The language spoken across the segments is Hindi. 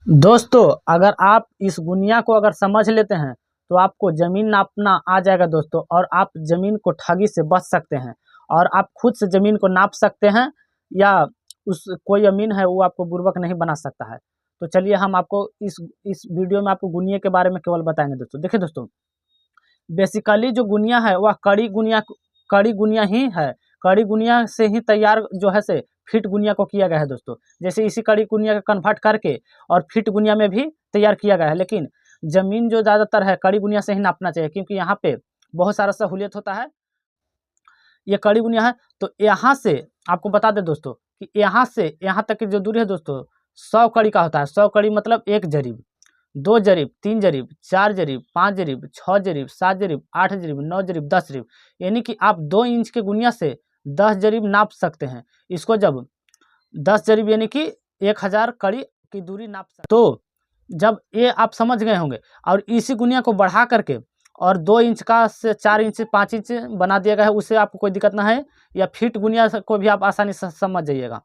दोस्तों, अगर आप इस गुनिया को अगर समझ लेते हैं तो आपको ज़मीन नापना आ जाएगा दोस्तों। और आप ज़मीन को ठगी से बच सकते हैं और आप खुद से ज़मीन को नाप सकते हैं, या उस कोई अमीन है वो आपको बुर्बक नहीं बना सकता है। तो चलिए हम आपको इस वीडियो में आपको गुनिया के बारे में केवल बताएंगे दोस्तों। देखिए दोस्तों, बेसिकली जो गुनिया है वह कड़ी गुनिया ही है। कड़ी गुनिया से ही तैयार जो है से फिट गुनिया को किया गया है दोस्तों। जैसे इसी कड़ी गुनिया का कन्वर्ट करके और फिट गुनिया में भी तैयार किया गया है, लेकिन ज़मीन जो ज़्यादातर है कड़ी गुनिया से ही नापना चाहिए, क्योंकि यहाँ पे बहुत सारा सहूलियत होता है। ये कड़ी गुनिया है, तो यहाँ से आपको बता दें दोस्तों कि यहाँ से यहाँ तक की जो दूरी है दोस्तों 100 कड़ी का होता है। 100 कड़ी मतलब 1 जरीब, 2 जरीब, 3 जरीब, 4 जरीब, 5 जरीब, 6 जरीब, 7 जरीब, 8 जरीब, 9 जरीब, 10 जरीब। यानी कि आप 2 इंच के गुनिया से 10 जरीब नाप सकते हैं। इसको जब 10 जरीब यानी कि 1000 कड़ी की दूरी नाप सकते। तो जब ये आप समझ गए होंगे, और इसी गुनिया को बढ़ा करके और 2 इंच का से 4 इंच 5 इंच बना दिया गया है, उससे आपको कोई दिक्कत ना है। या फिट गुनिया को भी आप आसानी से समझ जाइएगा।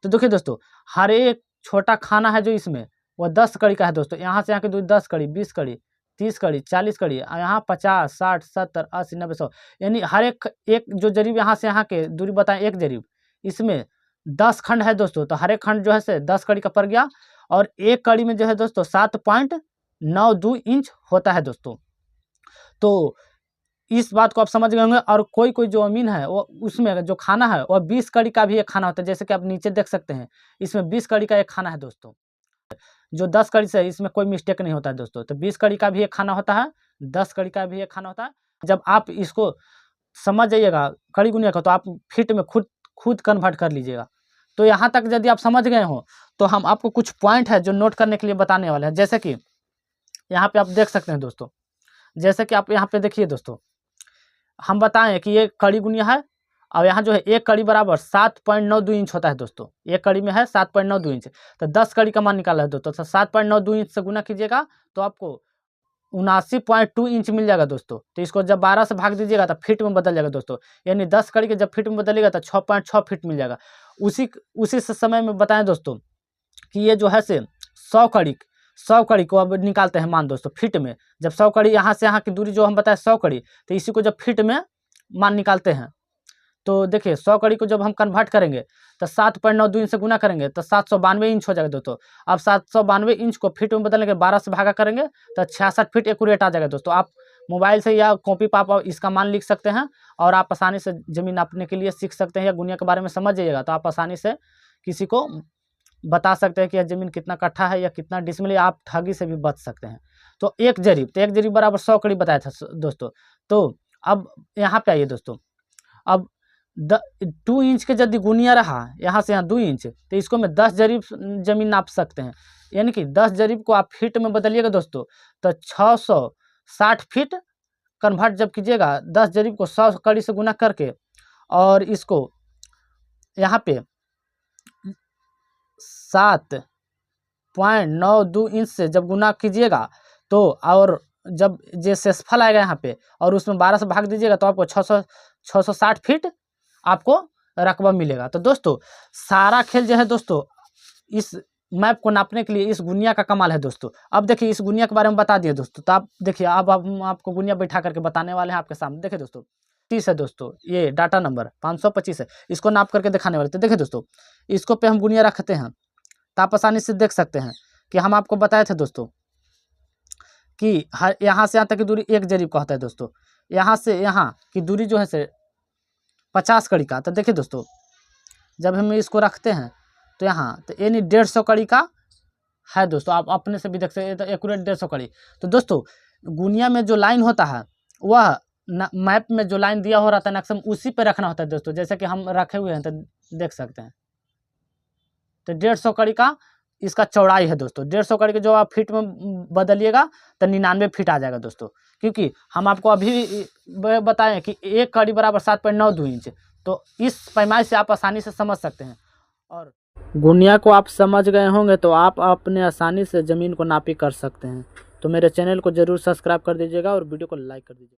तो देखिए दोस्तों, हर एक छोटा खाना है जो इसमें वो 10 कड़ी का है दोस्तों। यहाँ से यहाँ की दूरी 10 कड़ी, 20 कड़ी, 30 कड़ी, 40 कड़ी, यहाँ 50, 60, 70, 80, 90, 100, यानी हर एक जो जरीब यहाँ से यहाँ के दूरी बताएं 1 जरीब, इसमें 10 खंड है दोस्तों। तो हर एक खंड जो है से 10 कड़ी का पड़ गया, और एक कड़ी में जो है दोस्तों 7.92 इंच होता है दोस्तों। तो इस बात को आप समझ गए होंगे। और कोई कोई जो अमीन है वो उसमें जो खाना है वह 20 कड़ी का भी एक खाना होता है। जैसे कि आप नीचे देख सकते हैं, इसमें 20 कड़ी का एक खाना है दोस्तों। जो 10 कड़ी से है इसमें कोई मिस्टेक नहीं होता है दोस्तों। तो 20 कड़ी का भी एक खाना होता है, 10 कड़ी का भी एक खाना होता है। जब आप इसको समझ जाइएगा कड़ी गुनिया का, तो आप फिट में खुद कन्वर्ट कर लीजिएगा। तो यहाँ तक यदि आप समझ गए हो तो हम आपको कुछ पॉइंट है जो नोट करने के लिए बताने वाले हैं। जैसे कि यहाँ पे आप देख सकते हैं दोस्तों, जैसे कि आप यहाँ पे देखिए दोस्तों, हम बताएं कि ये कड़ी गुनिया है, और यहाँ जो है एक कड़ी बराबर 7.92 इंच होता है दोस्तों। एक कड़ी में है 7.92 इंच, तो 10 कड़ी का मान निकाला है दोस्तों। तो 7.92 इंच से गुना कीजिएगा तो आपको 79.2 इंच मिल जाएगा दोस्तों। तो इसको जब 12 से भाग दीजिएगा तो फिट में बदल जाएगा दोस्तों। यानी 10 कड़ी के जब फिट में बदलेगा तो 6.6 फिट मिल जाएगा। उसी से समय में बताएं दोस्तों कि ये जो है से 100 कड़ी को अब निकालते हैं मान दोस्तों फिट में। जब 100 कड़ी यहाँ से यहाँ की दूरी जो हम बताए 100 कड़ी, तो इसी को जब फिट में मान निकालते हैं तो देखिए 100 कड़ी को जब हम कन्वर्ट करेंगे तो 7.92 इंच से गुना करेंगे तो 792 इंच हो जाएगा दोस्तों। अब 792 इंच को फिट में बदलने के 12 से भागा करेंगे तो 66 फिट एक्यूरेट आ जाएगा दोस्तों। आप मोबाइल से या कॉपी पर आप इसका मान लिख सकते हैं, और आप आसानी से ज़मीन नापने के लिए सीख सकते हैं, या गुनिया के बारे में समझ जाइएगा तो आप आसानी से किसी को बता सकते हैं कि यह ज़मीन कितना कट्ठा है या कितना डिसमिल, आप ठगी से भी बच सकते हैं। तो एक जरीब बराबर 100 कड़ी बताया था दोस्तों। तो अब यहाँ पे आइए दोस्तों, अब 2 इंच के यदि गुनिया रहा यहाँ से यहाँ 2 इंच, तो इसको मैं 10 जरीब ज़मीन नाप सकते हैं। यानी कि 10 जरीब को आप फिट में बदलिएगा दोस्तों तो 660 फिट कन्वर्ट जब कीजिएगा 10 जरीब को 100 कड़ी से गुना करके, और इसको यहाँ पे 7.92 इंच से जब गुना कीजिएगा तो, और जब जो शेषफल आएगा यहाँ पे और उसमें 12 से भाग दीजिएगा तो आपको 660 फीट आपको रकबा मिलेगा। तो दोस्तों सारा खेल जो है दोस्तों इस मैप को नापने के लिए इस गुनिया का कमाल है दोस्तों। अब देखिए इस गुनिया के बारे में बता दिए दोस्तों, तो आप देखिए अब हम आपको गुनिया बैठा करके बताने वाले हैं आपके सामने। देखिए दोस्तों 30 है दोस्तों, ये डाटा नंबर 525 है, इसको नाप करके दिखाने वाले। तो देखिए दोस्तों इसको पे हम गुनिया रखते हैं तो आप आसानी से देख सकते हैं कि हम आपको बताए थे दोस्तों कि हर यहाँ से यहाँ तक की दूरी 1 जरीब का होता है दोस्तों। यहाँ से यहाँ की दूरी जो है से 50 कड़ी का। तो देखिए दोस्तों जब हम इसको रखते हैं तो यहाँ तो यानी 150 कड़ी का है दोस्तों। आप अपने से भी देख सकते हैं, तो एक्यूरेट 150 कड़ी। तो दोस्तों गुनिया में जो लाइन होता है वह मैप में जो लाइन दिया हो रहा था नक्शे में उसी पे रखना होता है दोस्तों। जैसे कि हम रखे हुए हैं तो देख सकते हैं, तो 150 कड़ी का इसका चौड़ाई है दोस्तों। 150 कड़ी के जो आप फिट में बदलिएगा तो 99 फीट आ जाएगा दोस्तों। क्योंकि हम आपको अभी बताएं कि एक कड़ी बराबर 7.92 इंच, तो इस पैमाने से आप आसानी से समझ सकते हैं। और गुनिया को आप समझ गए होंगे तो आप अपने आसानी से ज़मीन को नापी कर सकते हैं। तो मेरे चैनल को ज़रूर सब्सक्राइब कर दीजिएगा और वीडियो को लाइक कर दीजिएगा।